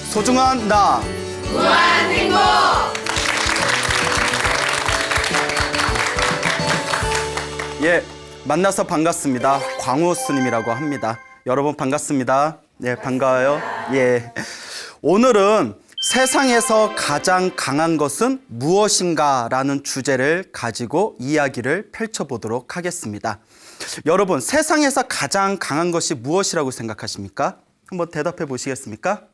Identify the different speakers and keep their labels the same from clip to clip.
Speaker 1: 소중한 나
Speaker 2: 무한 행복.
Speaker 1: 예, 만나서 반갑습니다. 광호 스님이라고 합니다. 여러분 반갑습니다. 예, 반가워요. 예, 오늘은 세상에서 가장 강한 것은 무엇인가 라는 주제를 가지고 이야기를 펼쳐보도록 하겠습니다. 여러분, 세상에서 가장 강한 것이 무엇이라고 생각하십니까? 한번 대답해 보시겠습니까?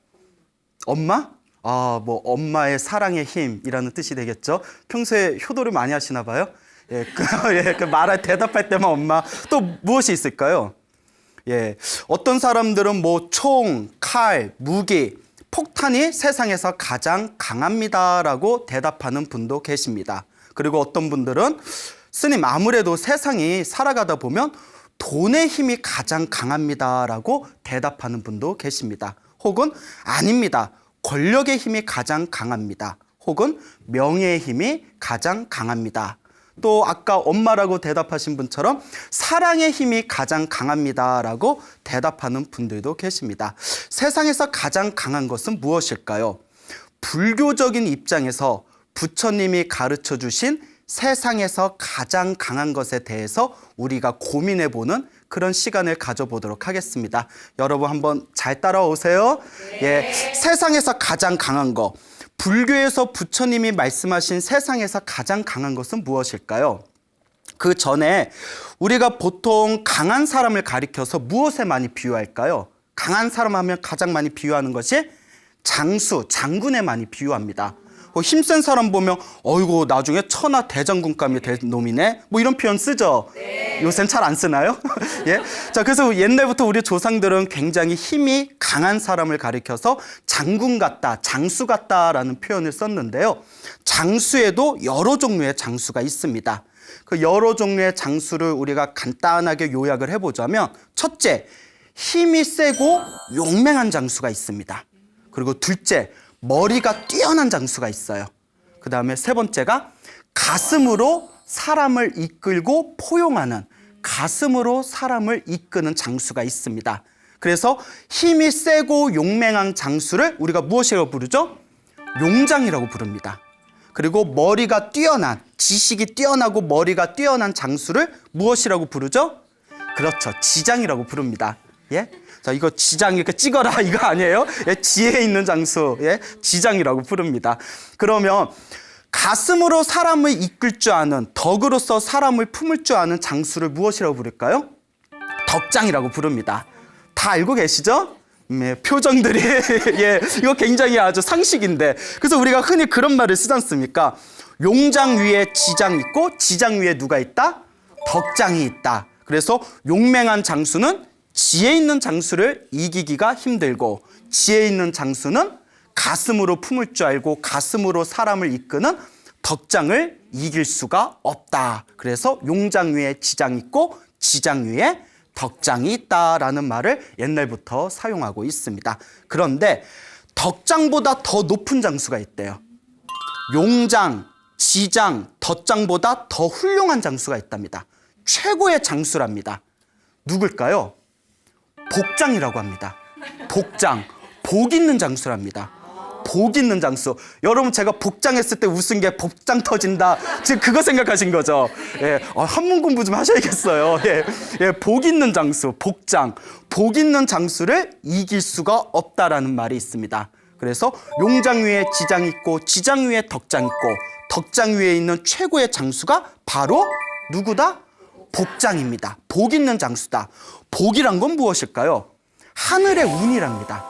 Speaker 1: 엄마? 뭐 엄마의 사랑의 힘이라는 뜻이 되겠죠. 평소에 효도를 많이 하시나 봐요. 예, 그 말할 대답할 때만 엄마. 또 무엇이 있을까요? 예, 어떤 사람들은 뭐 총, 칼, 무기, 폭탄이 세상에서 가장 강합니다라고 대답하는 분도 계십니다. 그리고 어떤 분들은 스님, 아무래도 세상이 살아가다 보면 돈의 힘이 가장 강합니다라고 대답하는 분도 계십니다. 혹은 아닙니다. 권력의 힘이 가장 강합니다. 혹은 명예의 힘이 가장 강합니다. 또 아까 엄마라고 대답하신 분처럼 사랑의 힘이 가장 강합니다라고 대답하는 분들도 계십니다. 세상에서 가장 강한 것은 무엇일까요? 불교적인 입장에서 부처님이 가르쳐 주신 세상에서 가장 강한 것에 대해서 우리가 고민해보는 그런 시간을 가져보도록 하겠습니다. 여러분 한번 잘 따라오세요. 예, 세상에서 가장 강한 것. 불교에서 부처님이 말씀하신 세상에서 가장 강한 것은 무엇일까요? 그 전에 우리가 보통 강한 사람을 가리켜서 무엇에 많이 비유할까요? 강한 사람 하면 가장 많이 비유하는 것이 장수, 장군에 많이 비유합니다. 힘센 사람 보면 어이구 나중에 천하 대장군감이 될 놈이네 뭐 이런 표현 쓰죠. 네. 요새는 잘 안 쓰나요? 예. 자, 그래서 옛날부터 우리 조상들은 굉장히 힘이 강한 사람을 가리켜서 장군 같다, 장수 같다라는 표현을 썼는데요. 장수에도 여러 종류의 장수가 있습니다. 그 여러 종류의 장수를 우리가 간단하게 요약을 해보자면, 첫째, 힘이 세고 용맹한 장수가 있습니다. 그리고 둘째, 머리가 뛰어난 장수가 있어요. 그 다음에 세 번째가 가슴으로 사람을 이끌고 포용하는, 가슴으로 사람을 이끄는 장수가 있습니다. 그래서 힘이 세고 용맹한 장수를 우리가 무엇이라고 부르죠? 용장이라고 부릅니다. 그리고 머리가 뛰어난, 지식이 뛰어나고 머리가 뛰어난 장수를 무엇이라고 부르죠? 그렇죠, 지장이라고 부릅니다. 예? 자, 이거 지장 이렇게 찍어라 이거 아니에요? 예, 지혜 있는 장수, 예, 지장이라고 부릅니다. 그러면 가슴으로 사람을 이끌 줄 아는, 덕으로서 사람을 품을 줄 아는 장수를 무엇이라고 부를까요? 덕장이라고 부릅니다. 다 알고 계시죠? 예, 표정들이 예, 이거 굉장히 아주 상식인데, 그래서 우리가 흔히 그런 말을 쓰지 않습니까? 용장 위에 지장 있고 지장 위에 누가 있다? 덕장이 있다. 그래서 용맹한 장수는 지혜 있는 장수를 이기기가 힘들고, 지혜 있는 장수는 가슴으로 품을 줄 알고 가슴으로 사람을 이끄는 덕장을 이길 수가 없다. 그래서 용장 위에 지장 있고 지장 위에 덕장이 있다라는 말을 옛날부터 사용하고 있습니다. 그런데 덕장보다 더 높은 장수가 있대요. 용장, 지장, 덕장보다 더 훌륭한 장수가 있답니다. 최고의 장수랍니다. 누굴까요? 복장이라고 합니다. 복장, 복 있는 장수랍니다. 복 있는 장수. 여러분, 제가 복장했을 때 웃은 게 복장 터진다, 지금 그거 생각하신 거죠? 예, 한문 공부 좀 하셔야겠어요. 예, 복 있는 장수, 복장. 복 있는 장수를 이길 수가 없다라는 말이 있습니다. 그래서 용장 위에 지장 있고 지장 위에 덕장 있고 덕장 위에 있는 최고의 장수가 바로 누구다? 복장입니다. 복 있는 장수다. 복이란 건 무엇일까요? 하늘의 운이랍니다.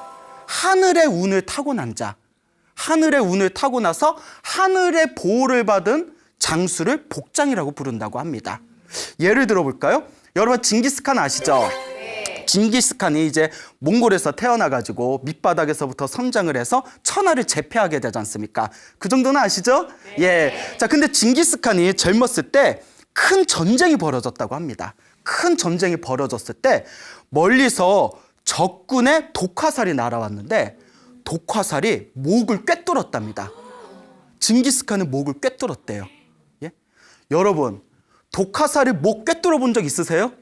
Speaker 1: 하늘의 운을 타고난 자, 하늘의 운을 타고나서 하늘의 보호를 받은 장수를 복장이라고 부른다고 합니다. 예를 들어볼까요? 여러분, 징기스칸 아시죠? 징기스칸이 이제 몽골에서 태어나가지고 밑바닥에서부터 성장을 해서 천하를 제패하게 되지 않습니까? 그 정도는 아시죠? 예. 자, 근데 징기스칸이 젊었을 때 큰 전쟁이 벌어졌다고 합니다. 큰 전쟁이 벌어졌을 때 멀리서 적군의 독화살이 날아왔는데 독화살이 목을 꿰뚫었답니다. 징기스칸의 목을 꿰뚫었대요. 예? 여러분, 독화살이 목 꿰뚫어 본 적 있으세요?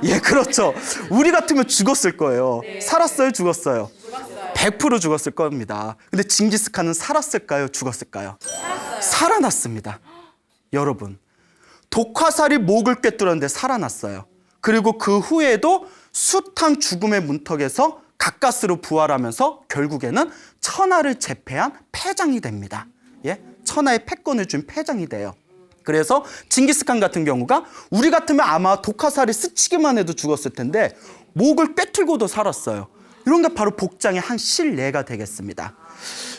Speaker 1: 예, 그렇죠. 우리 같으면 죽었을 거예요. 살았어요, 죽었어요? 100% 죽었을 겁니다. 근데 징기스칸은 살았을까요? 죽었을까요? 살아났습니다. 여러분, 독화살이 목을 꿰뚫었는데 살아났어요. 그리고 그 후에도 숱한 죽음의 문턱에서 가까스로 부활하면서 결국에는 천하를 제패한 패장이 됩니다. 예? 천하의 패권을 준 패장이 돼요. 그래서 징기스칸 같은 경우가 우리 같으면 아마 독화살이 스치기만 해도 죽었을 텐데 목을 꿰뚫고도 살았어요. 이런 게 바로 복장의 한 실례가 되겠습니다.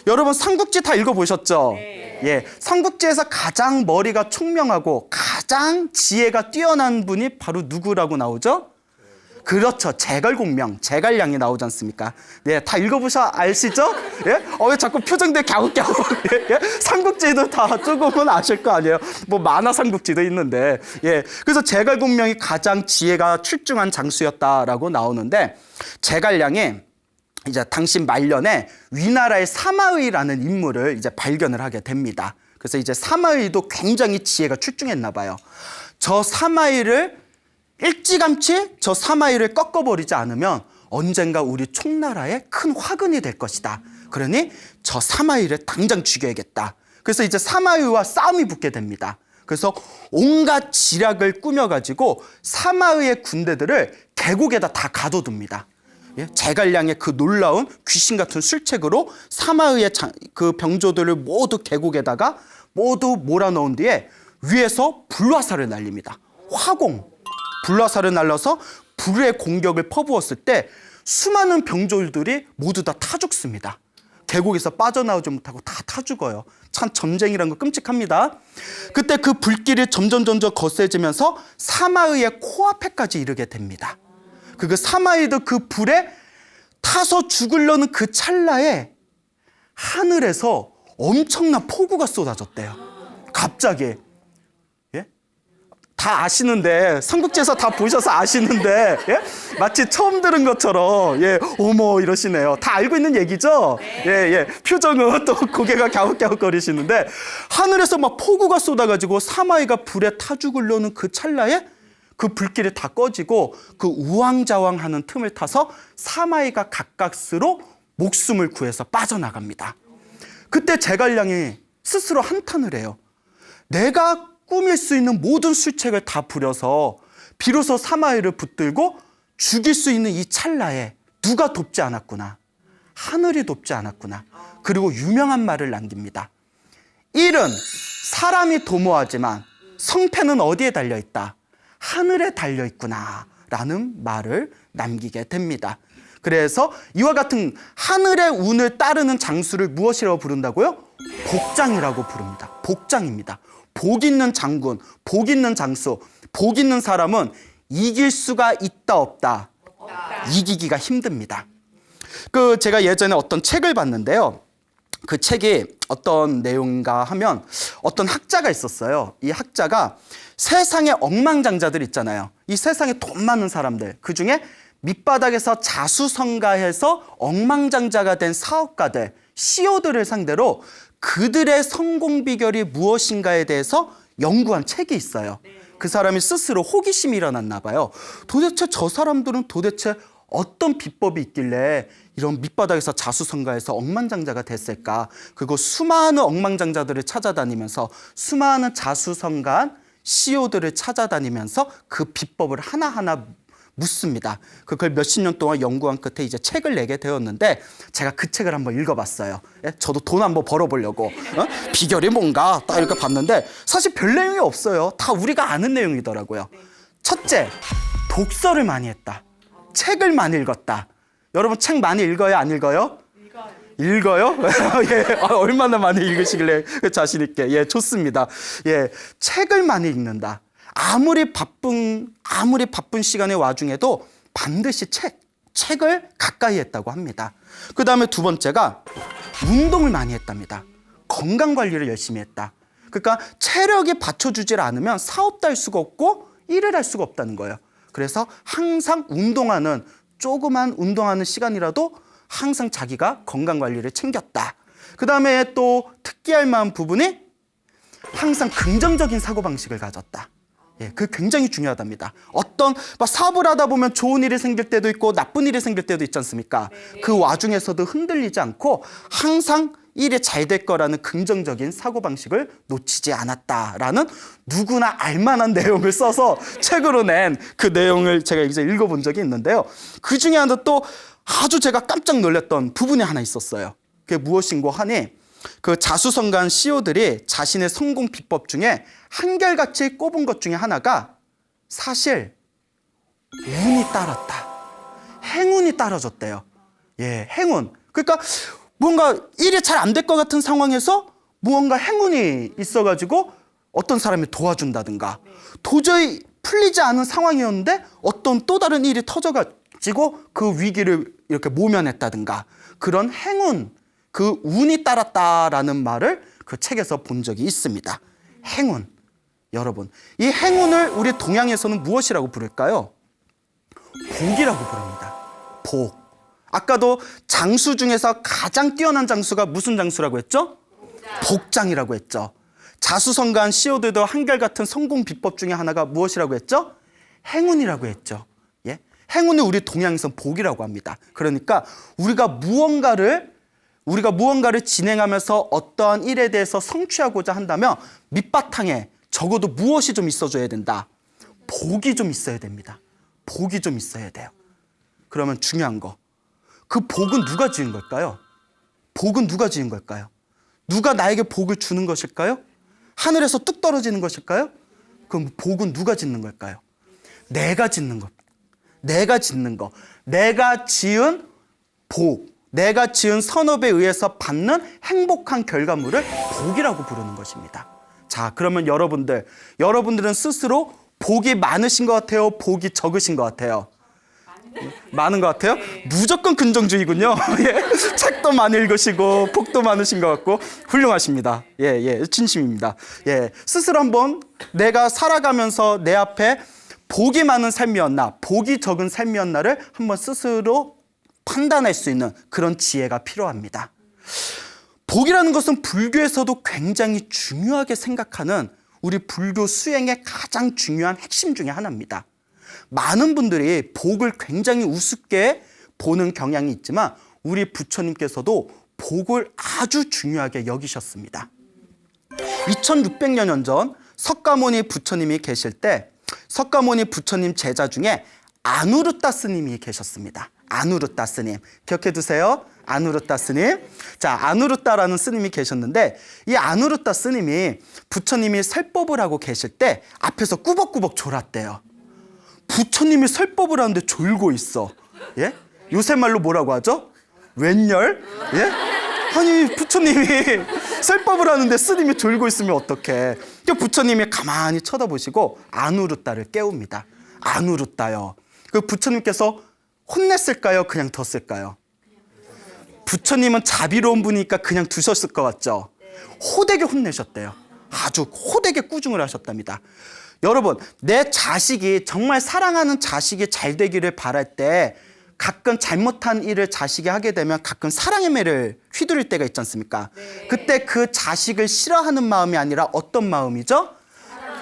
Speaker 1: 여러분, 삼국지 다 읽어보셨죠? 예, 삼국지에서 가장 머리가 총명하고 가장 지혜가 뛰어난 분이 바로 누구라고 나오죠? 그렇죠. 제갈공명, 제갈량이 나오지 않습니까? 네, 다 읽어보셔 아시죠? 예? 왜 자꾸 표정들 갸웃갸웃. 예? 삼국지도 다 조금은 아실 거 아니에요? 뭐 만화 삼국지도 있는데. 예. 그래서 제갈공명이 가장 지혜가 출중한 장수였다라고 나오는데, 제갈량이 이제 당시 말년에 위나라의 사마의라는 인물을 이제 발견을 하게 됩니다. 그래서 이제 사마의도 굉장히 지혜가 출중했나 봐요. 저 사마의를 일찌감치 저 사마이를 꺾어버리지 않으면 언젠가 우리 총나라에 큰 화근이 될 것이다. 그러니 저 사마이를 당장 죽여야겠다. 그래서 이제 사마이와 싸움이 붙게 됩니다. 그래서 온갖 지략을 꾸며가지고 사마이의 군대들을 계곡에다 다 가둬둡니다. 예? 제갈량의 그 놀라운 귀신 같은 술책으로 사마이의 그 병조들을 모두 계곡에다가 모두 몰아넣은 뒤에 위에서 불화살을 날립니다. 화공. 불화살을 날려서 불의 공격을 퍼부었을 때 수많은 병졸들이 모두 다 타 죽습니다. 계곡에서 빠져나오지 못하고 다 타 죽어요. 참 전쟁이란 거 끔찍합니다. 그때 그 불길이 점점 거세지면서 사마의의 코앞에까지 이르게 됩니다. 그 사마의도 그 불에 타서 죽으려는 그 찰나에 하늘에서 엄청난 폭우가 쏟아졌대요. 갑자기. 다 아시는데, 삼국지에서 다 보셔서 아시는데, 예? 마치 처음 들은 것처럼, 예, 어머, 이러시네요. 다 알고 있는 얘기죠? 예. 표정은 또 고개가 갸웃갸웃거리시는데, 하늘에서 막 폭우가 쏟아가지고 사마이가 불에 타 죽으려는 그 찰나에 그 불길이 다 꺼지고 그 우왕좌왕하는 틈을 타서 사마이가 가까스로 목숨을 구해서 빠져나갑니다. 그때 제갈량이 스스로 한탄을 해요. 내가 꾸밀 수 있는 모든 술책을 다 부려서 비로소 사마이를 붙들고 죽일 수 있는 이 찰나에 누가 돕지 않았구나. 하늘이 돕지 않았구나. 그리고 유명한 말을 남깁니다. 일은 사람이 도모하지만 성패는 어디에 달려있다? 하늘에 달려있구나 라는 말을 남기게 됩니다. 그래서 이와 같은 하늘의 운을 따르는 장수를 무엇이라고 부른다고요? 복장이라고 부릅니다. 복장입니다. 복 있는 장군, 복 있는 장수, 복 있는 사람은 이길 수가 있다 없다? 이기기가 힘듭니다. 제가 예전에 어떤 책을 봤는데요. 그 책이 어떤 내용인가 하면 어떤 학자가 있었어요. 이 학자가 세상에 억만장자들 있잖아요. 이 세상에 돈 많은 사람들, 그중에 밑바닥에서 자수성가해서 억만장자가 된 사업가들, CEO들을 상대로 그들의 성공 비결이 무엇인가에 대해서 연구한 책이 있어요. 그 사람이 스스로 호기심이 일어났나 봐요. 도대체 저 사람들은 도대체 어떤 비법이 있길래 이런 밑바닥에서 자수성가해서 억만장자가 됐을까? 그리고 수많은 억만장자들을 찾아다니면서 수많은 자수성가한 CEO들을 찾아다니면서 그 비법을 하나하나 묻습니다. 그걸 몇십 년 동안 연구한 끝에 이제 책을 내게 되었는데 제가 그 책을 한번 읽어봤어요. 예? 저도 돈 한번 벌어보려고. 비결이 뭔가 딱 이렇게 봤는데 사실 별 내용이 없어요. 다 우리가 아는 내용이더라고요. 첫째, 독서를 많이 했다. 책을 많이 읽었다. 여러분 책 많이 읽어요? 안 읽어요? 읽어요? 예, 얼마나 많이 읽으시길래 자신 있게. 예, 좋습니다. 예, 책을 많이 읽는다. 아무리 바쁜 시간의 와중에도 반드시 책을 가까이 했다고 합니다. 그 다음에 두 번째가 운동을 많이 했답니다. 건강 관리를 열심히 했다. 그러니까 체력이 받쳐주질 않으면 사업도 할 수가 없고 일을 할 수가 없다는 거예요. 그래서 항상 조그만 운동하는 시간이라도 항상 자기가 건강 관리를 챙겼다. 그 다음에 또 특기할 만한 부분이 항상 긍정적인 사고방식을 가졌다. 예, 그게 굉장히 중요하답니다. 어떤 사업을 하다 보면 좋은 일이 생길 때도 있고 나쁜 일이 생길 때도 있지 않습니까? 그 와중에서도 흔들리지 않고 항상 일이 잘 될 거라는 긍정적인 사고방식을 놓치지 않았다라는 누구나 알만한 내용을 써서 책으로 낸 그 내용을 제가 이제 읽어본 적이 있는데요. 그 중에 하나 또 아주 제가 깜짝 놀랐던 부분이 하나 있었어요. 그게 무엇인고 하니 그 자수성가한 CEO들이 자신의 성공 비법 중에 한결같이 꼽은 것 중에 하나가 사실 운이 따랐다. 행운이 따라줬대요. 예, 행운. 그러니까 뭔가 일이 잘 안 될 것 같은 상황에서 무언가 행운이 있어가지고 어떤 사람이 도와준다든가 도저히 풀리지 않은 상황이었는데 어떤 또 다른 일이 터져가지고 그 위기를 이렇게 모면했다든가 그런 행운, 그 운이 따랐다라는 말을 그 책에서 본 적이 있습니다. 행운. 여러분, 이 행운을 우리 동양에서는 무엇이라고 부를까요? 복이라고 부릅니다. 복. 아까도 장수 중에서 가장 뛰어난 장수가 무슨 장수라고 했죠? 복장이라고 했죠. 자수성가한 CEO들도 한결같은 성공 비법 중에 하나가 무엇이라고 했죠? 행운이라고 했죠. 예? 행운을 우리 동양에서는 복이라고 합니다. 그러니까 우리가 무언가를 진행하면서 어떠한 일에 대해서 성취하고자 한다면 밑바탕에 적어도 무엇이 좀 있어줘야 된다? 복이 좀 있어야 됩니다. 복이 좀 있어야 돼요. 그러면 중요한 거. 그 복은 누가 지은 걸까요? 복은 누가 지은 걸까요? 누가 나에게 복을 주는 것일까요? 하늘에서 뚝 떨어지는 것일까요? 그럼 복은 누가 짓는 걸까요? 내가 짓는 것. 내가 짓는 거. 내가 지은 복. 내가 지은 선업에 의해서 받는 행복한 결과물을 복이라고 부르는 것입니다. 자, 그러면 여러분들은 스스로 복이 많으신 것 같아요? 복이 적으신 것 같아요? 많은 것 같아요? 무조건 긍정주의군요. 예. 책도 많이 읽으시고 복도 많으신 것 같고 훌륭하십니다. 예, 진심입니다. 예, 스스로 한번 내가 살아가면서 내 앞에 복이 많은 삶이었나, 복이 적은 삶이었나를 한번 스스로 판단할 수 있는 그런 지혜가 필요합니다. 복이라는 것은 불교에서도 굉장히 중요하게 생각하는 우리 불교 수행의 가장 중요한 핵심 중에 하나입니다. 많은 분들이 복을 굉장히 우습게 보는 경향이 있지만 우리 부처님께서도 복을 아주 중요하게 여기셨습니다. 2600여 전 석가모니 부처님이 계실 때 석가모니 부처님 제자 중에 아누루타 스님이 계셨습니다. 아누루타 스님. 기억해 두세요. 아누루타 스님. 자, 아누루타라는 스님이 계셨는데 이 아누루타 스님이 부처님이 설법을 하고 계실 때 앞에서 꾸벅꾸벅 졸았대요. 부처님이 설법을 하는데 졸고 있어. 예? 요새 말로 뭐라고 하죠? 웬열? 예? 아니, 부처님이 설법을 하는데 스님이 졸고 있으면 어떡해. 부처님이 가만히 쳐다보시고 아누루타를 깨웁니다. 아누루타요. 그 부처님께서 혼냈을까요? 그냥 뒀을까요? 부처님은 자비로운 분이니까 그냥 두셨을 것 같죠? 호되게 혼내셨대요. 아주 호되게 꾸중을 하셨답니다. 여러분, 내 자식이 정말 사랑하는 자식이 잘 되기를 바랄 때 가끔 잘못한 일을 자식이 하게 되면 가끔 사랑의 매를 휘두를 때가 있지 않습니까? 네. 그때 그 자식을 싫어하는 마음이 아니라 어떤 마음이죠?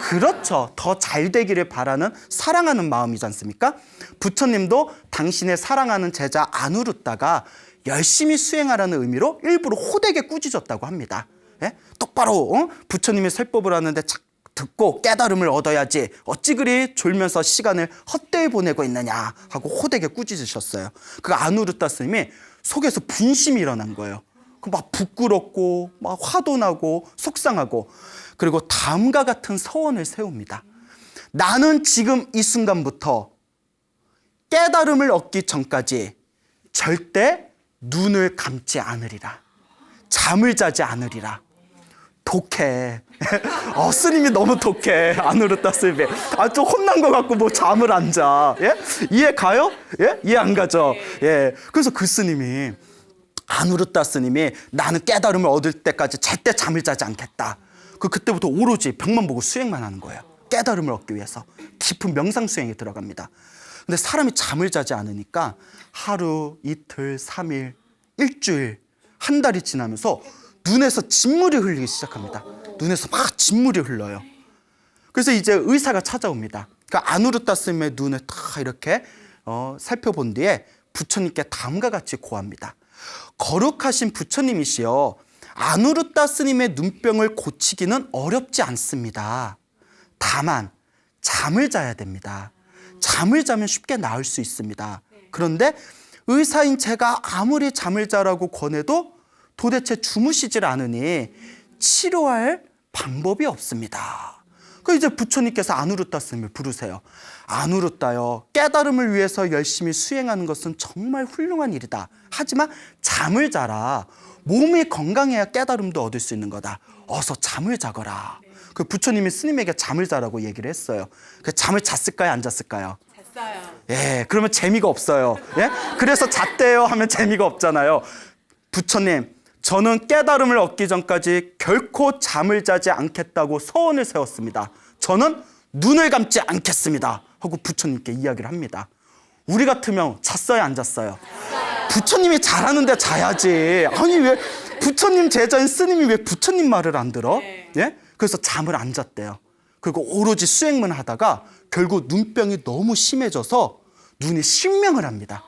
Speaker 1: 그렇죠. 더 잘 되기를 바라는 사랑하는 마음이지 않습니까? 부처님도 당신의 사랑하는 제자 아누루타가 열심히 수행하라는 의미로 일부러 호되게 꾸짖었다고 합니다. 예? 똑바로 부처님이 설법을 하는데 듣고 깨달음을 얻어야지 어찌 그리 졸면서 시간을 헛되이 보내고 있느냐 하고 호되게 꾸짖으셨어요. 그 아누루타 스님이 속에서 분심이 일어난 거예요. 막 부끄럽고 막 화도 나고 속상하고 그리고 다음과 같은 서원을 세웁니다. 나는 지금 이 순간부터 깨달음을 얻기 전까지 절대 눈을 감지 않으리라. 잠을 자지 않으리라. 독해. 스님이 너무 독해. 아누루타 스님이. 좀 혼난 것 같고 뭐 잠을 안 자. 예? 이해 가요? 예? 이해 안 가죠? 예. 그래서 그 스님이 아누루타 스님이 나는 깨달음을 얻을 때까지 절대 잠을 자지 않겠다. 그때부터 오로지 벽만 보고 수행만 하는 거예요. 깨달음을 얻기 위해서 깊은 명상 수행에 들어갑니다. 근데 사람이 잠을 자지 않으니까 하루, 이틀, 3일, 일주일, 한 달이 지나면서 눈에서 진물이 흘리기 시작합니다. 눈에서 막 진물이 흘러요. 그래서 이제 의사가 찾아옵니다. 그러니까 아누르타 스님의 눈을 다 이렇게 살펴본 뒤에 부처님께 다음과 같이 고합니다. 거룩하신 부처님이시여, 아누르타 스님의 눈병을 고치기는 어렵지 않습니다. 다만 잠을 자야 됩니다. 잠을 자면 쉽게 나을 수 있습니다. 그런데 의사인 제가 아무리 잠을 자라고 권해도 도대체 주무시질 않으니 치료할 방법이 없습니다. 그 이제 부처님께서 아누르타 스님을 부르세요. 아누르타여, 깨달음을 위해서 열심히 수행하는 것은 정말 훌륭한 일이다. 하지만 잠을 자라. 몸이 건강해야 깨달음도 얻을 수 있는 거다. 어서 잠을 자거라. 그 부처님이 스님에게 잠을 자라고 얘기를 했어요. 그 잠을 잤을까요, 안 잤을까요?
Speaker 2: 잤어요.
Speaker 1: 예, 그러면 재미가 없어요. 예? 그래서 잤대요 하면 재미가 없잖아요. 부처님, 저는 깨달음을 얻기 전까지 결코 잠을 자지 않겠다고 서원을 세웠습니다. 저는 눈을 감지 않겠습니다. 하고 부처님께 이야기를 합니다. 우리 같으면 잤어요, 안 잤어요? 부처님이 잘하는데 자야지. 아니, 왜 부처님 제자인 스님이 왜 부처님 말을 안 들어? 예? 그래서 잠을 안 잤대요. 그리고 오로지 수행만 하다가 결국 눈병이 너무 심해져서 눈이 실명을 합니다.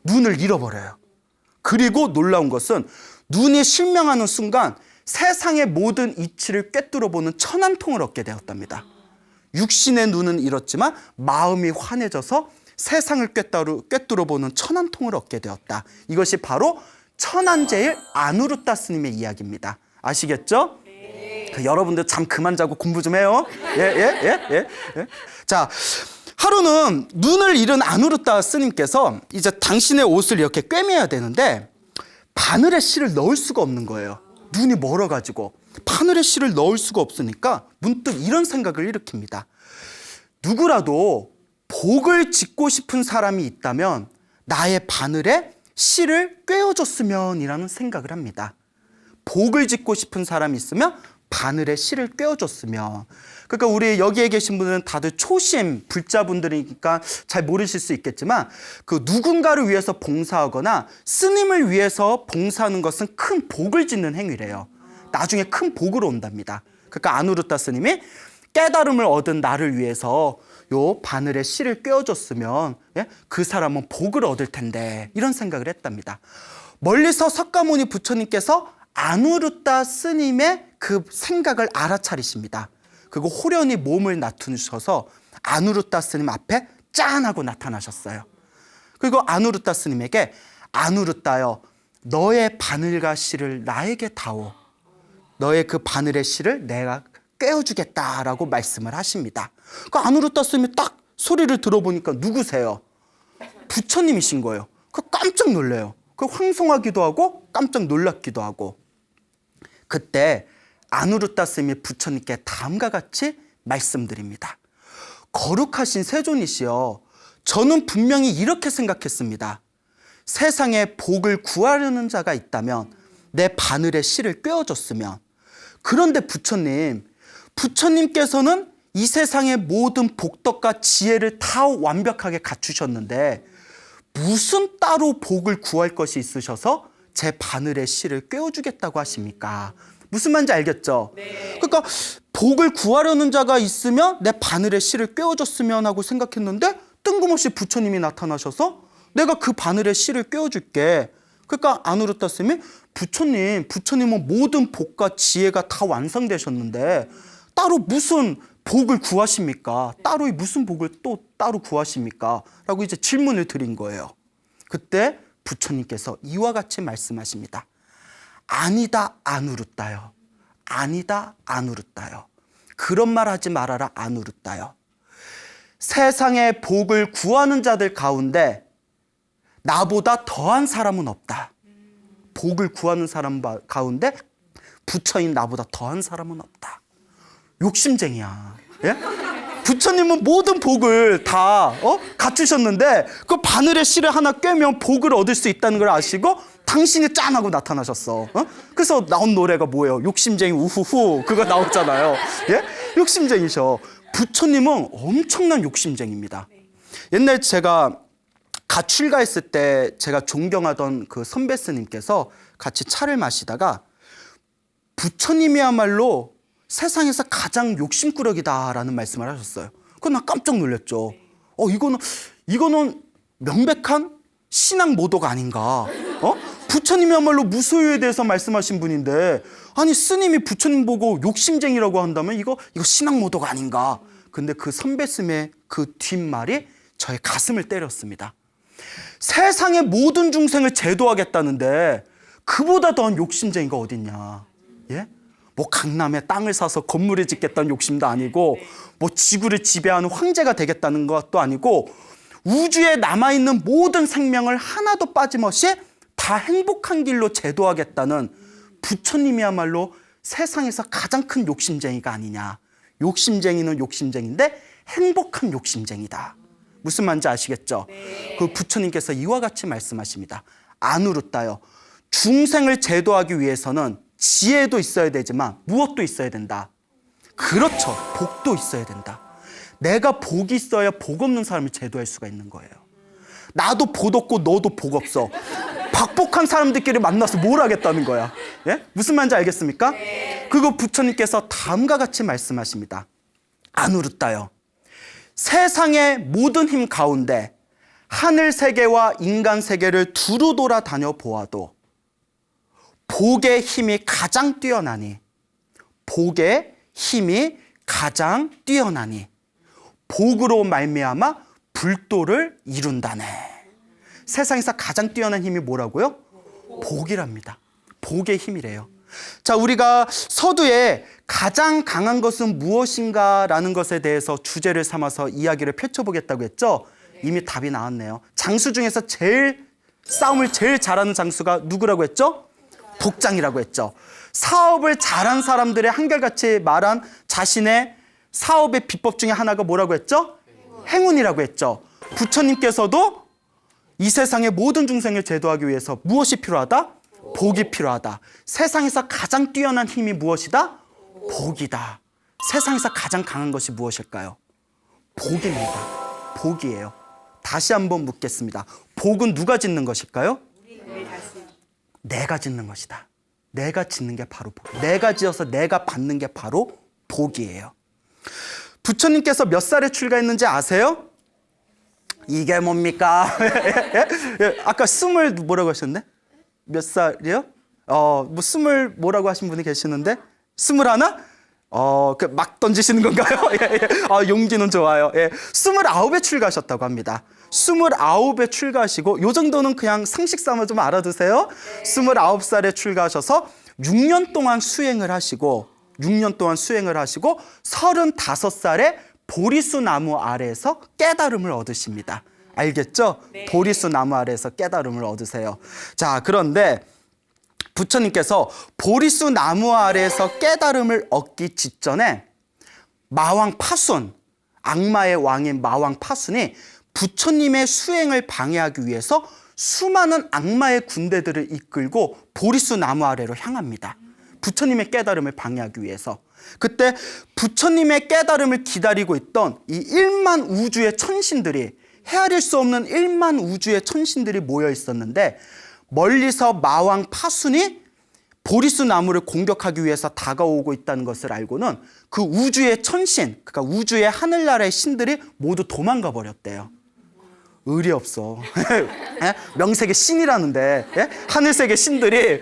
Speaker 1: 눈을 잃어버려요. 그리고 놀라운 것은 눈이 실명하는 순간 세상의 모든 이치를 꿰뚫어보는 천안통을 얻게 되었답니다. 육신의 눈은 잃었지만 마음이 환해져서 세상을 꿰뚫어보는 천안통을 얻게 되었다. 이것이 바로 천안제일 아누르타 스님의 이야기입니다. 아시겠죠? 네. 여러분들 잠 그만 자고 공부 좀 해요. 예. 자, 하루는 눈을 잃은 아누르타 스님께서 이제 당신의 옷을 이렇게 꿰매야 되는데 바늘에 실을 넣을 수가 없는 거예요. 눈이 멀어가지고 바늘에 실을 넣을 수가 없으니까 문득 이런 생각을 일으킵니다. 누구라도 복을 짓고 싶은 사람이 있다면 나의 바늘에 실을 꿰어줬으면 이라는 생각을 합니다. 복을 짓고 싶은 사람이 있으면 바늘에 실을 꿰어줬으면. 그러니까 우리 여기에 계신 분들은 다들 초심 불자분들이니까 잘 모르실 수 있겠지만 그 누군가를 위해서 봉사하거나 스님을 위해서 봉사하는 것은 큰 복을 짓는 행위래요. 나중에 큰 복으로 온답니다. 그러니까 아누르타 스님이 깨달음을 얻은 나를 위해서 요 바늘에 실을 꿰어줬으면 그 사람은 복을 얻을 텐데 이런 생각을 했답니다. 멀리서 석가모니 부처님께서 아누르타 스님의 그 생각을 알아차리십니다. 그리고 호련히 몸을 낮추셔서 아누르타 스님 앞에 짠 하고 나타나셨어요. 그리고 아누르타 스님에게 아누르타여, 너의 바늘과 실을 나에게 다오. 너의 그 바늘의 실을 내가 꿰어주겠다라고 말씀을 하십니다. 그 아누르타 스님이 딱 소리를 들어보니까 누구세요? 부처님이신 거예요. 그 깜짝 놀래요. 그 황송하기도 하고 깜짝 놀랍기도 하고. 그때 아누르타 스님이 부처님께 다음과 같이 말씀드립니다. 거룩하신 세존이시여, 저는 분명히 이렇게 생각했습니다. 세상에 복을 구하려는 자가 있다면 내 바늘에 실을 꿰어줬으면. 그런데 부처님께서는 이 세상의 모든 복덕과 지혜를 다 완벽하게 갖추셨는데 무슨 따로 복을 구할 것이 있으셔서 제 바늘에 실을 꿰어주겠다고 하십니까? 무슨 말인지 알겠죠? 네. 그러니까 복을 구하려는 자가 있으면 내 바늘에 실을 꿰어줬으면 하고 생각했는데 뜬금없이 부처님이 나타나셔서 내가 그 바늘에 실을 꿰어줄게. 그러니까 아누르타 스님이 부처님은 모든 복과 지혜가 다 완성되셨는데 따로 무슨 복을 구하십니까? 따로 무슨 복을 또 따로 구하십니까? 라고 이제 질문을 드린 거예요. 그때 부처님께서 이와 같이 말씀하십니다. 아니다 아누르타요. 아니다 아누르타요. 그런 말 하지 말아라 아누르타요. 세상의 복을 구하는 자들 가운데 나보다 더한 사람은 없다. 복을 구하는 사람 가운데 부처인 나보다 더한 사람은 없다. 욕심쟁이야. 예? 부처님은 모든 복을 다 갖추셨는데 그 바늘에 실을 하나 꿰면 복을 얻을 수 있다는 걸 아시고 당신이 짠하고 나타나셨어. 그래서 나온 노래가 뭐예요? 욕심쟁이 우후후 그거 나왔잖아요. 예? 욕심쟁이셔. 부처님은 엄청난 욕심쟁이입니다. 옛날 제가 갓 출가했을 때 제가 존경하던 그 선배 스님께서 같이 차를 마시다가 부처님이야말로 세상에서 가장 욕심꾸러기다라는 말씀을 하셨어요. 그건 나 깜짝 놀랐죠. 이거는 명백한 신앙 모독 아닌가? 부처님이야말로 무소유에 대해서 말씀하신 분인데, 아니 스님이 부처님 보고 욕심쟁이라고 한다면 이거 신앙 모독 아닌가? 근데 그 선배스님의 그 뒷말이 저의 가슴을 때렸습니다. 세상의 모든 중생을 제도하겠다는데 그보다 더한 욕심쟁이가 어딨냐? 예? 뭐 강남에 땅을 사서 건물을 짓겠다는 욕심도 아니고, 뭐 지구를 지배하는 황제가 되겠다는 것도 아니고, 우주에 남아있는 모든 생명을 하나도 빠짐없이 다 행복한 길로 제도하겠다는 부처님이야말로 세상에서 가장 큰 욕심쟁이가 아니냐. 욕심쟁이는 욕심쟁이인데 행복한 욕심쟁이다. 무슨 말인지 아시겠죠? 그 부처님께서 이와 같이 말씀하십니다. 아누르따요. 중생을 제도하기 위해서는 지혜도 있어야 되지만 무엇도 있어야 된다. 그렇죠. 복도 있어야 된다. 내가 복이 있어야 복 없는 사람을 제도할 수가 있는 거예요. 나도 복 없고 너도 복 없어. 박복한 사람들끼리 만나서 뭘 하겠다는 거야. 예? 무슨 말인지 알겠습니까? 그리고 부처님께서 다음과 같이 말씀하십니다. 아누르따요. 세상의 모든 힘 가운데 하늘 세계와 인간 세계를 두루 돌아다녀 보아도 복의 힘이 가장 뛰어나니, 복의 힘이 가장 뛰어나니 복으로 말미암아 불도를 이룬다네. 세상에서 가장 뛰어난 힘이 뭐라고요? 복이랍니다. 복의 힘이래요. 자, 우리가 서두에 가장 강한 것은 무엇인가 라는 것에 대해서 주제를 삼아서 이야기를 펼쳐보겠다고 했죠. 이미 답이 나왔네요. 장수 중에서 싸움을 제일 잘하는 장수가 누구라고 했죠? 복장이라고 했죠. 사업을 잘한 사람들의 한결같이 말한 자신의 사업의 비법 중에 하나가 뭐라고 했죠? 행운이라고 했죠. 부처님께서도 이 세상의 모든 중생을 제도하기 위해서 무엇이 필요하다? 복이 필요하다. 세상에서 가장 뛰어난 힘이 무엇이다? 복이다. 세상에서 가장 강한 것이 무엇일까요? 복입니다. 복이에요. 다시 한번 묻겠습니다. 복은 누가 짓는 것일까요? 내가 짓는 것이다. 내가 짓는 게 바로 복. 내가 지어서 내가 받는 게 바로 복이에요. 부처님께서 몇 살에 출가했는지 아세요? 이게 뭡니까? 아까 20 뭐라고 하셨는데? 몇 살이요? 뭐 20 뭐라고 하신 분이 계시는데? 21? 막 던지시는 건가요? 용기는 좋아요. 29에 출가하셨다고 합니다. 29에 출가하시고, 요 정도는 그냥 상식 삼아 좀 알아두세요. 29살에 출가하셔서 6년 동안 수행을 하시고 35살에 보리수 나무 아래에서 깨달음을 얻으십니다. 알겠죠? 네. 보리수 나무 아래에서 깨달음을 얻으세요. 자, 그런데 부처님께서 보리수 나무 아래에서 깨달음을 얻기 직전에 마왕 파순, 악마의 왕인 마왕 파순이 부처님의 수행을 방해하기 위해서 수많은 악마의 군대들을 이끌고 보리수 나무 아래로 향합니다. 부처님의 깨달음을 방해하기 위해서. 그때 부처님의 깨달음을 기다리고 있던 이 1만 우주의 천신들이, 헤아릴 수 없는 1만 우주의 천신들이 모여 있었는데, 멀리서 마왕 파순이 보리수 나무를 공격하기 위해서 다가오고 있다는 것을 알고는 그 우주의 천신, 그러니까 우주의 하늘나라의 신들이 모두 도망가 버렸대요. 의리 없어. 명색의 신이라는데, 하늘세계 신들이,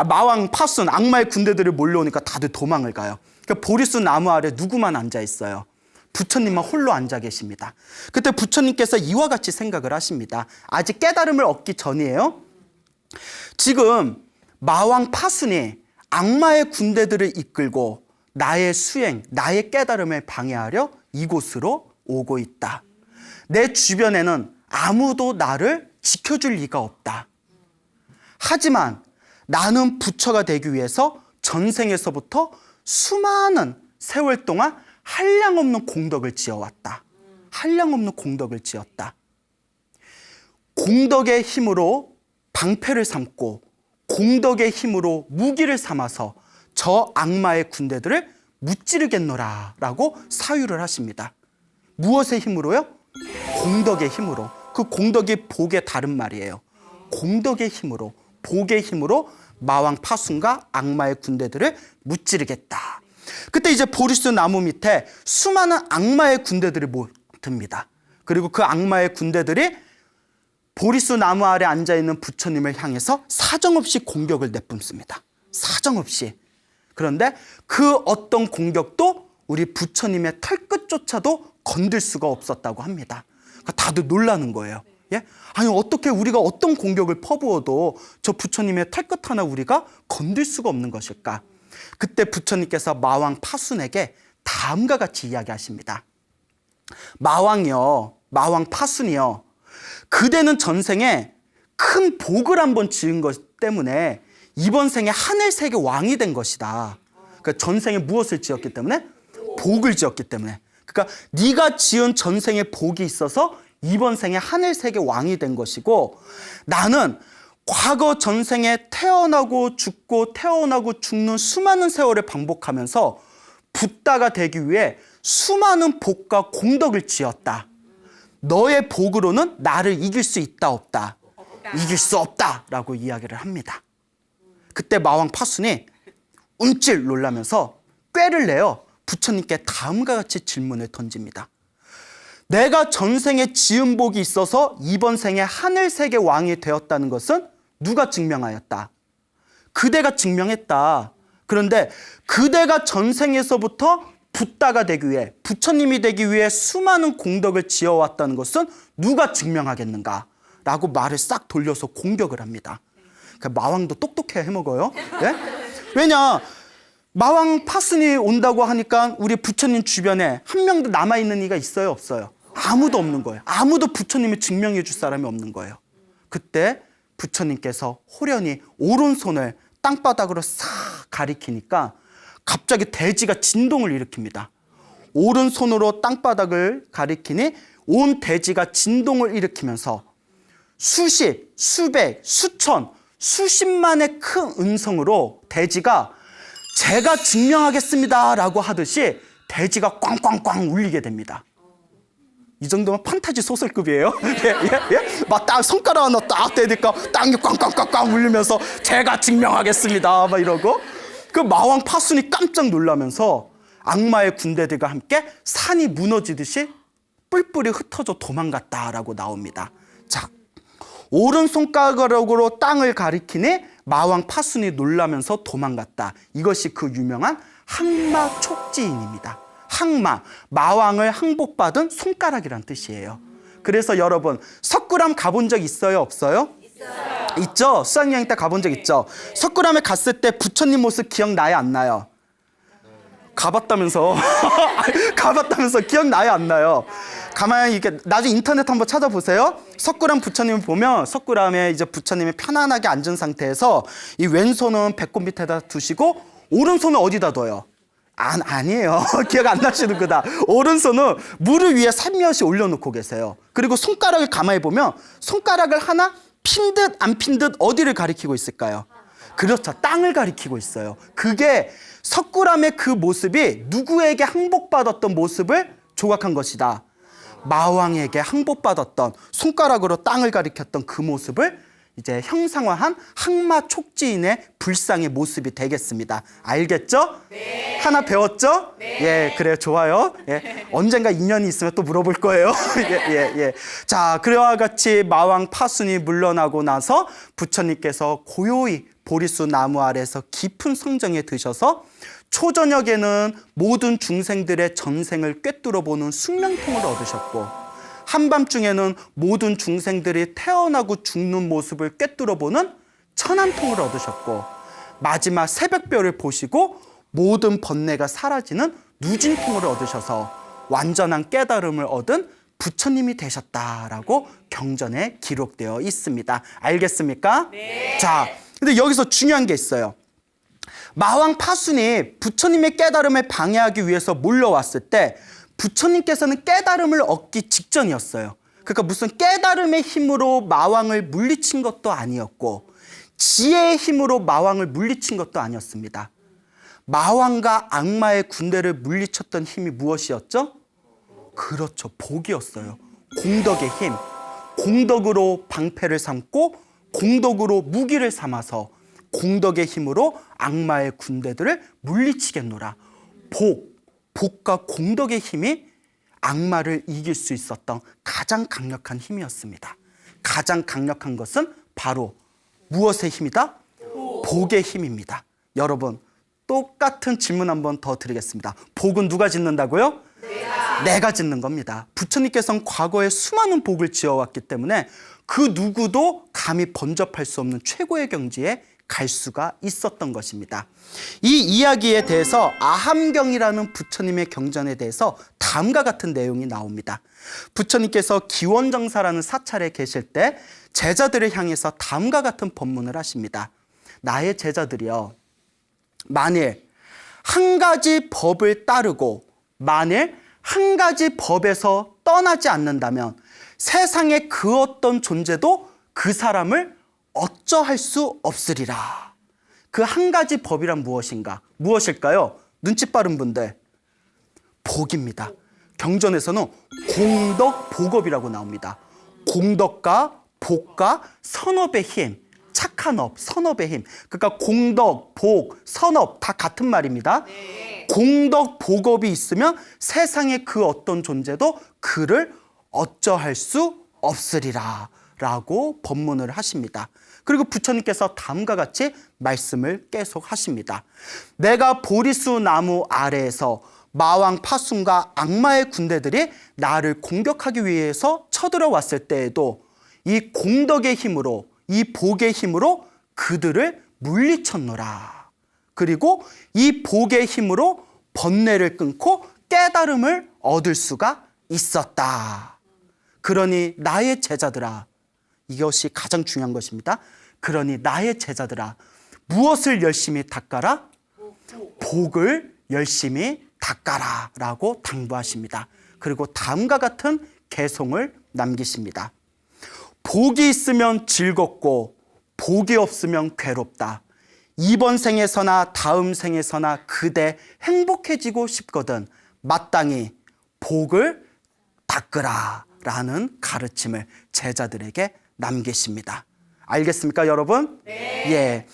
Speaker 1: 마왕 파순, 악마의 군대들이 몰려오니까 다들 도망을 가요. 그러니까 보리수 나무 아래 누구만 앉아 있어요? 부처님만 홀로 앉아 계십니다. 그때 부처님께서 이와 같이 생각을 하십니다. 아직 깨달음을 얻기 전이에요. 지금 마왕 파순이 악마의 군대들을 이끌고 나의 수행, 나의 깨달음을 방해하려 이곳으로 오고 있다. 내 주변에는 아무도 나를 지켜줄 리가 없다. 하지만 나는 부처가 되기 위해서 전생에서부터 수많은 세월 동안 한량없는 공덕을 지어왔다. 한량없는 공덕을 지었다. 공덕의 힘으로 방패를 삼고 공덕의 힘으로 무기를 삼아서 저 악마의 군대들을 무찌르겠노라 라고 사유를 하십니다. 무엇의 힘으로요? 공덕의 힘으로. 그 공덕이 복의 다른 말이에요. 공덕의 힘으로, 복의 힘으로 마왕 파순과 악마의 군대들을 무찌르겠다. 그때 이제 보리수 나무 밑에 수많은 악마의 군대들이 모여듭니다. 그리고 그 악마의 군대들이 보리수 나무 아래 앉아있는 부처님을 향해서 사정없이 공격을 내뿜습니다. 사정없이. 그런데 그 어떤 공격도 우리 부처님의 털끝조차도 건들 수가 없었다고 합니다. 그러니까 다들 놀라는 거예요. 예? 아니 어떻게 우리가 어떤 공격을 퍼부어도 저 부처님의 털끝 하나 우리가 건들 수가 없는 것일까? 그때 부처님께서 마왕 파순에게 다음과 같이 이야기하십니다. 마왕이요, 마왕 파순이요, 그대는 전생에 큰 복을 한번 지은 것 때문에 이번 생에 하늘 세계 왕이 된 것이다. 그러니까 전생에 무엇을 지었기 때문에? 복을 지었기 때문에. 그러니까 네가 지은 전생에 복이 있어서 이번 생에 하늘 세계 왕이 된 것이고, 나는 과거 전생에 태어나고 죽고 태어나고 죽는 수많은 세월을 반복하면서 붓다가 되기 위해 수많은 복과 공덕을 지었다. 너의 복으로는 나를 이길 수 있다 없다? 이길 수 없다라고 이야기를 합니다. 그때 마왕 파순이 움찔 놀라면서 꾀를 내어 부처님께 다음과 같이 질문을 던집니다. 내가 전생에 지은 복이 있어서 이번 생에 하늘세계 왕이 되었다는 것은 누가 증명하였다? 그대가 증명했다. 그런데 그대가 전생에서부터 붓다가 되기 위해, 부처님이 되기 위해 수많은 공덕을 지어왔다는 것은 누가 증명하겠는가? 라고 말을 싹 돌려서 공격을 합니다. 그러니까 마왕도 똑똑해 해먹어요. 예? 왜냐? 마왕 파순이 온다고 하니까 우리 부처님 주변에 한 명도 남아있는 이가 있어요, 없어요? 아무도 없는 거예요. 아무도 부처님을 증명해 줄 사람이 없는 거예요. 그때 부처님께서 호련히 오른손을 땅바닥으로 싹 가리키니까 갑자기 대지가 진동을 일으킵니다. 오른손으로 땅바닥을 가리키니 온 대지가 진동을 일으키면서 수십, 수백, 수천, 수십만의 큰 음성으로 대지가 제가 증명하겠습니다 라고 하듯이 대지가 꽝꽝꽝 울리게 됩니다. 이 정도면 판타지 소설급이에요. 예? 막 딱 손가락 하나 딱 대니까 땅이 꽝꽝꽝꽝 울리면서 제가 증명하겠습니다 막 이러고, 그 마왕 파순이 깜짝 놀라면서 악마의 군대들과 함께 산이 무너지듯이 뿔뿔이 흩어져 도망갔다라고 나옵니다. 자, 오른손가락으로 땅을 가리키니 마왕 파순이 놀라면서 도망갔다. 이것이 그 유명한 항마 촉지인입니다. 항마, 마왕을 항복받은 손가락이란 뜻이에요. 그래서 여러분, 석굴암 가본 적 있어요, 없어요? 있어요. 있죠? 수학여행 때 가본 적 있죠? 석굴암에 갔을 때 부처님 모습 기억나요, 안 나요? 가봤다면서. 가봤다면서 기억나요, 안 나요? 가만히 이렇게 나중에 인터넷 한번 찾아보세요. 석굴암 부처님을 보면 석굴암에 이제 부처님이 편안하게 앉은 상태에서 이 왼손은 배꼽 밑에다 두시고 오른손은 어디다 둬요? 아니에요. 기억 안 나시는구나. 오른손은 무릎 위에 살며시 올려놓고 계세요. 그리고 손가락을 가만히 보면 손가락을 하나 핀 듯 안 핀 듯 어디를 가리키고 있을까요? 그렇죠. 땅을 가리키고 있어요. 그게 석굴암의 그 모습이 누구에게 항복받았던 모습을 조각한 것이다. 마왕에게 항복받았던, 손가락으로 땅을 가리켰던 그 모습을 이제 형상화한 항마 촉지인의 불상의 모습이 되겠습니다. 알겠죠? 네. 하나 배웠죠? 네. 예, 그래요. 좋아요. 예. 언젠가 인연이 있으면 또 물어볼 거예요. 예. 자, 그와 같이 마왕 파순이 물러나고 나서 부처님께서 고요히 보리수 나무 아래서 깊은 성정에 드셔서 초저녁에는 모든 중생들의 전생을 꿰뚫어 보는 숙명통을 얻으셨고, 한밤중에는 모든 중생들이 태어나고 죽는 모습을 꿰뚫어 보는 천안통을 얻으셨고, 마지막 새벽별을 보시고 모든 번뇌가 사라지는 누진통을 얻으셔서 완전한 깨달음을 얻은 부처님이 되셨다라고 경전에 기록되어 있습니다. 알겠습니까? 네. 자, 근데 여기서 중요한 게 있어요. 마왕 파순이 부처님의 깨달음을 방해하기 위해서 몰려왔을 때 부처님께서는 깨달음을 얻기 직전이었어요. 그러니까 무슨 깨달음의 힘으로 마왕을 물리친 것도 아니었고 지혜의 힘으로 마왕을 물리친 것도 아니었습니다. 마왕과 악마의 군대를 물리쳤던 힘이 무엇이었죠? 그렇죠. 복이었어요. 공덕의 힘. 공덕으로 방패를 삼고 공덕으로 무기를 삼아서 공덕의 힘으로 악마의 군대들을 물리치겠노라. 복과 공덕의 힘이 악마를 이길 수 있었던 가장 강력한 힘이었습니다. 가장 강력한 것은 바로 무엇의 힘이다? 복의 힘입니다. 여러분, 똑같은 질문 한번 더 드리겠습니다. 복은 누가 짓는다고요? 내가 짓는 겁니다. 부처님께서는 과거에 수많은 복을 지어왔기 때문에 그 누구도 감히 번접할 수 없는 최고의 경지에 갈 수가 있었던 것입니다. 이 이야기에 대해서 아함경이라는 부처님의 경전에 대해서 다음과 같은 내용이 나옵니다. 부처님께서 기원정사라는 사찰에 계실 때 제자들을 향해서 다음과 같은 법문을 하십니다. 나의 제자들이여, 만일 한 가지 법을 따르고 만일 한 가지 법에서 떠나지 않는다면 세상의 그 어떤 존재도 그 사람을 어쩌할 수 없으리라. 그 한 가지 법이란 무엇인가? 무엇일까요? 눈치 빠른 분들, 복입니다. 경전에서는 공덕 복업이라고 나옵니다. 공덕과 복과 선업의 힘, 착한 업, 선업의 힘. 그러니까 공덕, 복, 선업 다 같은 말입니다. 공덕, 복업이 있으면 세상의 그 어떤 존재도 그를 어쩌할 수 없으리라 라고 법문을 하십니다. 그리고 부처님께서 다음과 같이 말씀을 계속 하십니다. 내가 보리수 나무 아래에서 마왕 파순과 악마의 군대들이 나를 공격하기 위해서 쳐들어왔을 때에도 이 공덕의 힘으로, 이 복의 힘으로 그들을 물리쳤노라. 그리고 이 복의 힘으로 번뇌를 끊고 깨달음을 얻을 수가 있었다. 그러니 나의 제자들아, 이것이 가장 중요한 것입니다. 그러니 나의 제자들아, 무엇을 열심히 닦아라? 복을 열심히 닦아라 라고 당부하십니다. 그리고 다음과 같은 개송을 남기십니다. 복이 있으면 즐겁고 복이 없으면 괴롭다. 이번 생에서나 다음 생에서나 그대 행복해지고 싶거든 마땅히 복을 닦으라 라는 가르침을 제자들에게 남기십니다. 알겠습니까, 여러분?
Speaker 2: 네.
Speaker 1: 예.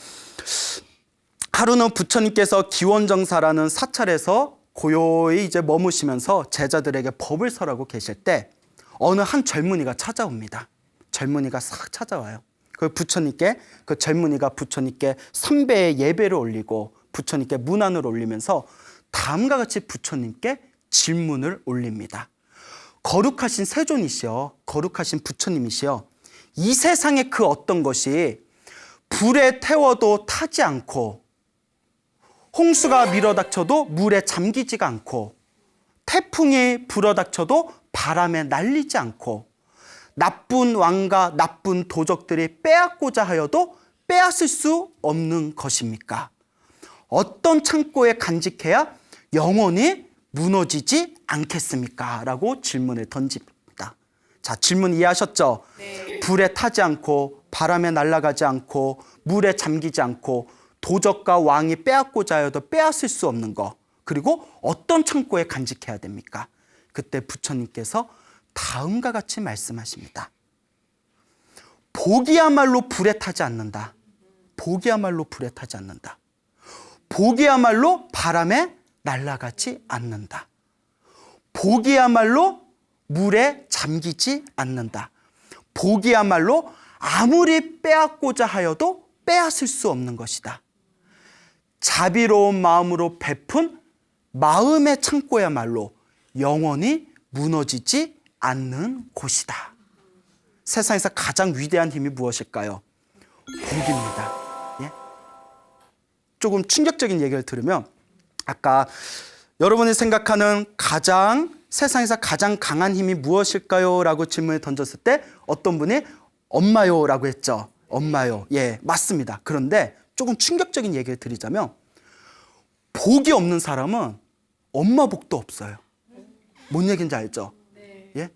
Speaker 1: 하루는 부처님께서 기원정사라는 사찰에서 고요히 이제 머무시면서 제자들에게 법을 설하고 계실 때 어느 한 젊은이가 찾아옵니다. 젊은이가 싹 찾아와요. 그 젊은이가 부처님께 선배의 예배를 올리고 부처님께 문안을 올리면서 다음과 같이 부처님께 질문을 올립니다. 거룩하신 세존이시여, 거룩하신 부처님이시여, 이 세상의 그 어떤 것이 불에 태워도 타지 않고 홍수가 밀어닥쳐도 물에 잠기지가 않고 태풍이 불어닥쳐도 바람에 날리지 않고 나쁜 왕과 나쁜 도적들이 빼앗고자 하여도 빼앗을 수 없는 것입니까? 어떤 창고에 간직해야 영원히 무너지지 않겠습니까? 라고 질문을 던집니다. 자, 질문 이해하셨죠?
Speaker 2: 네.
Speaker 1: 불에 타지 않고 바람에 날아가지 않고 물에 잠기지 않고 도적과 왕이 빼앗고자 하여도 빼앗을 수 없는 것, 그리고 어떤 창고에 간직해야 됩니까? 그때 부처님께서 다음과 같이 말씀하십니다. 복이야말로 불에 타지 않는다. 복이야말로 불에 타지 않는다. 복이야말로 바람에 날아가지 않는다. 복이야말로 물에 잠기지 않는다. 복이야말로 아무리 빼앗고자 하여도 빼앗을 수 없는 것이다. 자비로운 마음으로 베푼 마음의 창고야말로 영원히 무너지지 않는 곳이다. 세상에서 가장 위대한 힘이 무엇일까요? 복입니다. 예? 조금 충격적인 얘기를 들으면 아까 여러분이 생각하는 세상에서 가장 강한 힘이 무엇일까요? 라고 질문을 던졌을 때 어떤 분이 엄마요 라고 했죠. 엄마요. 예, 맞습니다. 그런데 조금 충격적인 얘기를 드리자면 복이 없는 사람은 엄마 복도 없어요. 뭔 얘기인지 알죠? 예?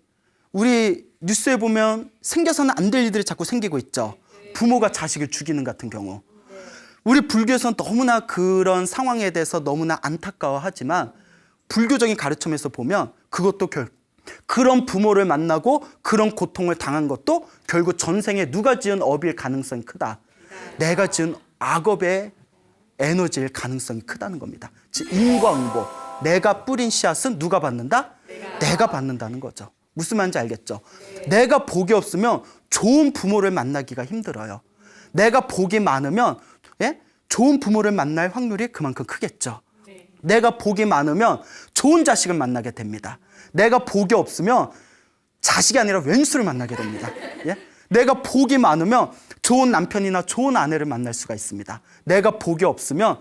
Speaker 1: 우리 뉴스에 보면 생겨서는 안 될 일들이 자꾸 생기고 있죠. 부모가 자식을 죽이는 같은 경우. 우리 불교에서는 너무나 그런 상황에 대해서 너무나 안타까워하지만 불교적인 가르침에서 보면 그것도 그런 부모를 만나고 그런 고통을 당한 것도 결국 전생에 누가 지은 업일 가능성이 크다. 내가 지은 악업의 에너지일 가능성이 크다는 겁니다. 즉 인과응보. 내가 뿌린 씨앗은 누가 받는다? 내가 받는다는 거죠. 무슨 말인지 알겠죠? 내가 복이 없으면 좋은 부모를 만나기가 힘들어요. 내가 복이 많으면 좋은 부모를 만날 확률이 그만큼 크겠죠. 내가 복이 많으면 좋은 자식을 만나게 됩니다. 내가 복이 없으면 자식이 아니라 왼수를 만나게 됩니다. 내가 복이 많으면 좋은 남편이나 좋은 아내를 만날 수가 있습니다. 내가 복이 없으면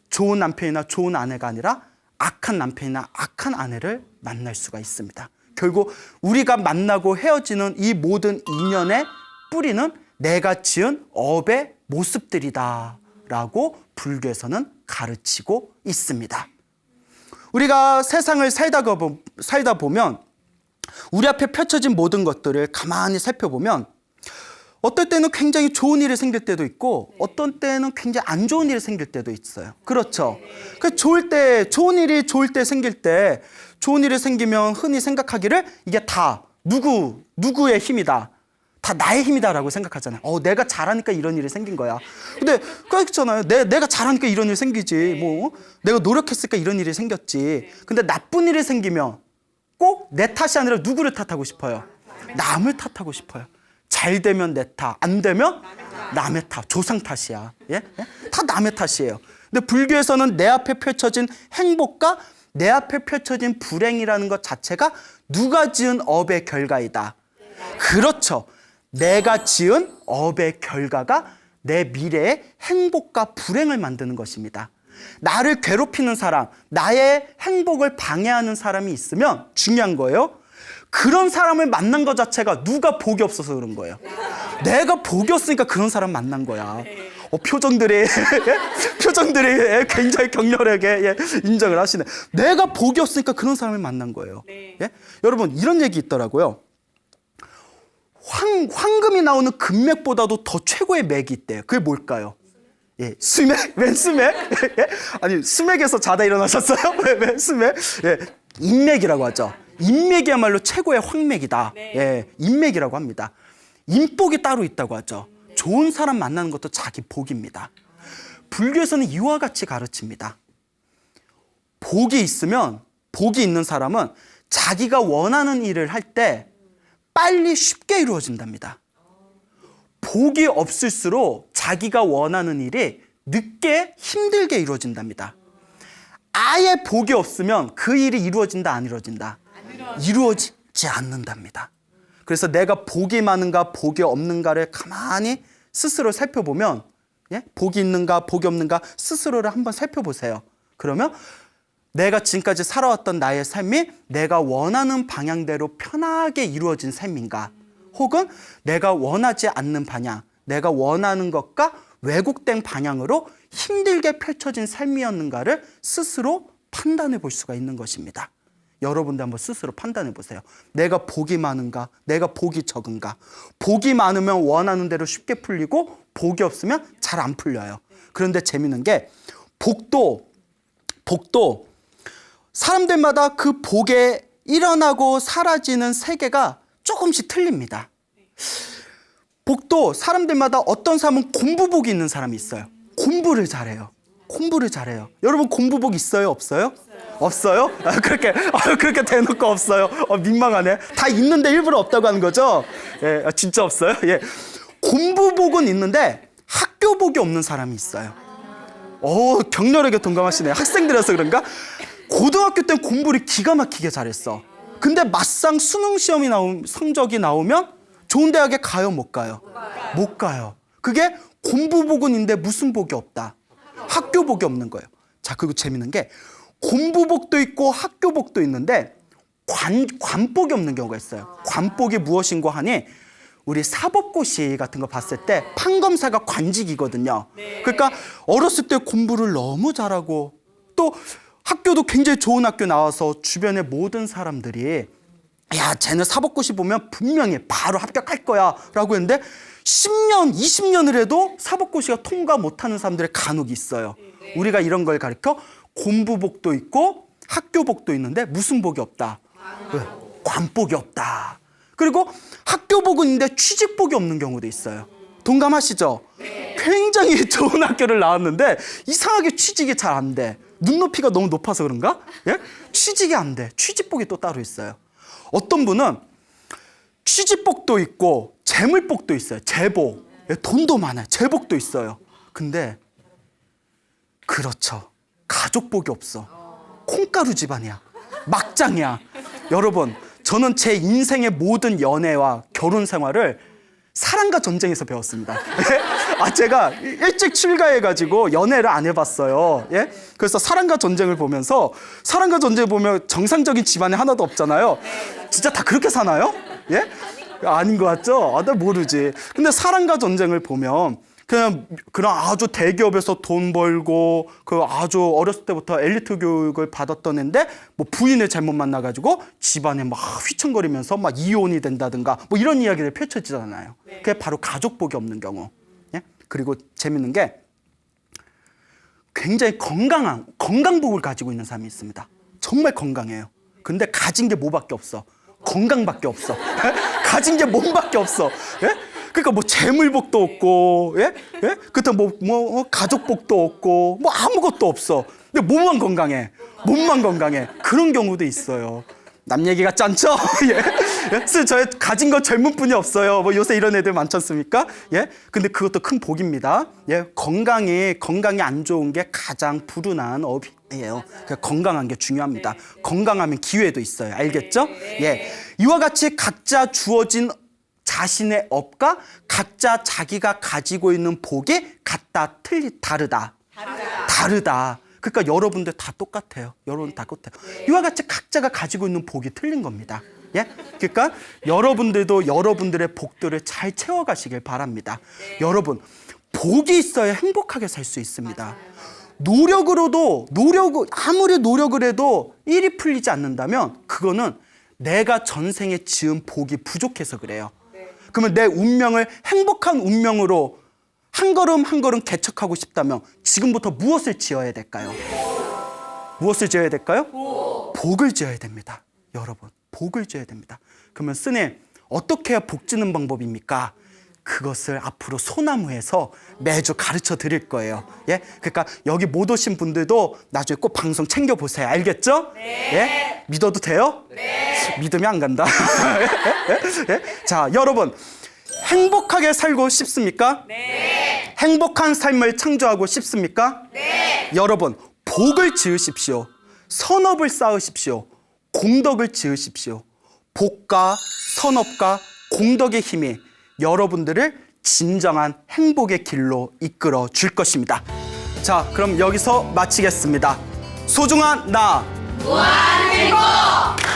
Speaker 1: 좋은 남편이나 좋은 아내가 아니라 악한 남편이나 악한 아내를 만날 수가 있습니다. 결국 우리가 만나고 헤어지는 이 모든 인연의 뿌리는 내가 지은 업의 모습들이다 라고 불교에서는 가르치고 있습니다. 우리가 세상을 살다 보면 우리 앞에 펼쳐진 모든 것들을 가만히 살펴보면 어떨 때는 굉장히 좋은 일이 생길 때도 있고 어떤 때는 굉장히 안 좋은 일이 생길 때도 있어요. 그렇죠? 좋은 일이 생길 때 좋은 일이 생기면 흔히 생각하기를 이게 다 누구의 힘이다. 다 나의 힘이다라고 생각하잖아요. 내가 잘하니까 이런 일이 생긴 거야. 근데 그렇잖아요. 내가 잘하니까 이런 일이 생기지. 내가 노력했으니까 이런 일이 생겼지. 근데 나쁜 일이 생기면 꼭 내 탓이 아니라 누구를 탓하고 싶어요? 남을 탓하고 싶어요. 잘 되면 내 탓, 안 되면 남의 탓, 조상 탓이야. 다 남의 탓이에요. 근데 불교에서는 내 앞에 펼쳐진 행복과 내 앞에 펼쳐진 불행이라는 것 자체가 누가 지은 업의 결과이다. 그렇죠. 내가 지은 업의 결과가 내 미래의 행복과 불행을 만드는 것입니다. 나를 괴롭히는 사람, 나의 행복을 방해하는 사람이 있으면 중요한 거예요. 그런 사람을 만난 것 자체가 누가 복이 없어서 그런 거예요. 내가 복이 없으니까 그런 사람 만난 거야. 표정들이 굉장히 격렬하게 인정을 하시네. 내가 복이 없으니까 그런 사람을 만난 거예요. 여러분 이런 얘기 있더라고요. 황금이 나오는 금맥보다도 더 최고의 맥이 있대요. 그게 뭘까요? 수맥? 웬 수맥? 아니 수맥에서 자다 일어나셨어요? 왜 수맥? 인맥이라고 하죠. 인맥이야말로 최고의 황맥이다. 인맥이라고 합니다. 인복이 따로 있다고 하죠. 좋은 사람 만나는 것도 자기 복입니다. 불교에서는 이와 같이 가르칩니다. 복이 있는 사람은 자기가 원하는 일을 할 때 빨리 쉽게 이루어진답니다. 복이 없을수록 자기가 원하는 일이 늦게 힘들게 이루어진답니다. 아예 복이 없으면 그 일이 이루어진다, 안 이루어진다? 이루어지지 않는답니다. 그래서 내가 복이 많은가 복이 없는가를 가만히 스스로 살펴보면 복이 있는가 복이 없는가 스스로를 한번 살펴보세요. 그러면 내가 지금까지 살아왔던 나의 삶이 내가 원하는 방향대로 편하게 이루어진 삶인가, 혹은 내가 원하지 않는 방향, 내가 원하는 것과 왜곡된 방향으로 힘들게 펼쳐진 삶이었는가를 스스로 판단해 볼 수가 있는 것입니다. 여러분도 한번 스스로 판단해 보세요. 내가 복이 많은가, 내가 복이 적은가. 복이 많으면 원하는 대로 쉽게 풀리고 복이 없으면 잘 안 풀려요. 그런데 재밌는 게 복도 사람들마다 그 복에 일어나고 사라지는 세계가 조금씩 틀립니다. 복도 사람들마다 어떤 사람은 공부복이 있는 사람이 있어요. 공부를 잘해요. 여러분 공부복 있어요? 없어요? 없어요? 그렇게 대놓고 없어요. 민망하네. 다 있는데 일부러 없다고 하는 거죠? 진짜 없어요? 공부복은 있는데 학교복이 없는 사람이 있어요. 격렬하게 동감하시네요. 학생들이라서 그런가? 고등학교 때 공부를 기가 막히게 잘했어. 근데 막상 수능 시험이 성적이 나오면 좋은 대학에 가요, 못 가요? 못 가요. 그게 공부복은 있는데 무슨 복이 없다? 학교복이 없는 거예요. 자, 그리고 재밌는 게 공부복도 있고 학교복도 있는데 관복이 없는 경우가 있어요. 관복이 무엇인고 하니 우리 사법고시 같은 거 봤을 때 판검사가 관직이거든요. 그러니까 어렸을 때 공부를 너무 잘하고 또 학교도 굉장히 좋은 학교 나와서 주변의 모든 사람들이 야, 쟤는 사법고시 보면 분명히 바로 합격할 거야 라고 했는데 10년, 20년을 해도 사법고시가 통과 못하는 사람들의 간혹이 있어요. 우리가 이런 걸 가르쳐 공부복도 있고 학교복도 있는데 무슨 복이 없다? 관복이 없다. 그리고 학교복은 있는데 취직복이 없는 경우도 있어요. 동감하시죠? 굉장히 좋은 학교를 나왔는데 이상하게 취직이 잘 안 돼. 눈높이가 너무 높아서 그런가? 예? 취직이 안 돼. 취직복이 또 따로 있어요. 어떤 분은 취직복도 있고 재물복도 있어요. 재복. 예, 돈도 많아요. 재복도 있어요. 근데 그렇죠. 가족복이 없어. 콩가루 집안이야. 막장이야. 여러분, 저는 제 인생의 모든 연애와 결혼 생활을 사랑과 전쟁에서 배웠습니다. 예? 제가 일찍 출가해가지고 연애를 안 해봤어요. 예? 그래서 사랑과 전쟁을 보면서 사랑과 전쟁을 보면 정상적인 집안이 하나도 없잖아요. 진짜 다 그렇게 사나요? 예? 아닌 것 같죠? 나 모르지. 근데 사랑과 전쟁을 보면 그냥 그런 아주 대기업에서 돈 벌고 그 아주 어렸을 때부터 엘리트 교육을 받았던 애인데 뭐 부인을 잘못 만나가지고 집안에 막 휘청거리면서 막 이혼이 된다든가 뭐 이런 이야기들 펼쳐지잖아요. 그게 바로 가족복이 없는 경우. 예? 그리고 재밌는 게 굉장히 건강복을 가지고 있는 사람이 있습니다. 정말 건강해요. 근데 가진 게 뭐밖에 없어? 건강밖에 없어. 가진 게 몸밖에 없어. 예? 그러니까 뭐 재물복도 없고, 예? 예? 그때 뭐 가족복도 없고, 뭐 아무것도 없어. 근데 몸만 건강해. 몸만 건강해. 그런 경우도 있어요. 남 얘기 같지 않죠? 예? 그래서 저 가진 거 젊은뿐이 없어요. 뭐 요새 이런 애들 많지 않습니까? 예? 근데 그것도 큰 복입니다. 예? 건강이 안 좋은 게 가장 불운한 업이에요. 그러니까 건강한 게 중요합니다. 건강하면 기회도 있어요. 알겠죠? 예. 이와 같이 각자 주어진 자신의 업과 각자 자기가 가지고 있는 복이 다르다. 그러니까 여러분들 다 똑같아요. 여러분 다 똑같아요. 이와 같이 각자가 가지고 있는 복이 틀린 겁니다. 예? 그러니까 여러분들도 여러분들의 복들을 잘 채워가시길 바랍니다. 여러분, 복이 있어야 행복하게 살 수 있습니다. 아무리 노력을 해도 일이 풀리지 않는다면 그거는 내가 전생에 지은 복이 부족해서 그래요. 그러면 내 운명을 행복한 운명으로 한 걸음 한 걸음 개척하고 싶다면 지금부터 무엇을 지어야 될까요? 무엇을 지어야 될까요? 복을 지어야 됩니다. 여러분, 복을 지어야 됩니다. 그러면 스님, 어떻게 해야 복 지는 방법입니까? 그것을 앞으로 소나무에서 매주 가르쳐 드릴 거예요. 예? 그러니까 여기 못 오신 분들도 나중에 꼭 방송 챙겨보세요. 알겠죠? 네. 예? 믿어도 돼요? 네. 믿으면 안 간다. 예? 자, 여러분, 행복하게 살고 싶습니까? 네. 행복한 삶을 창조하고 싶습니까? 네. 여러분, 복을 지으십시오. 선업을 쌓으십시오. 공덕을 지으십시오. 복과 선업과 공덕의 힘이 여러분들을 진정한 행복의 길로 이끌어 줄 것입니다. 자, 그럼 여기서 마치겠습니다. 소중한 나 무한행복!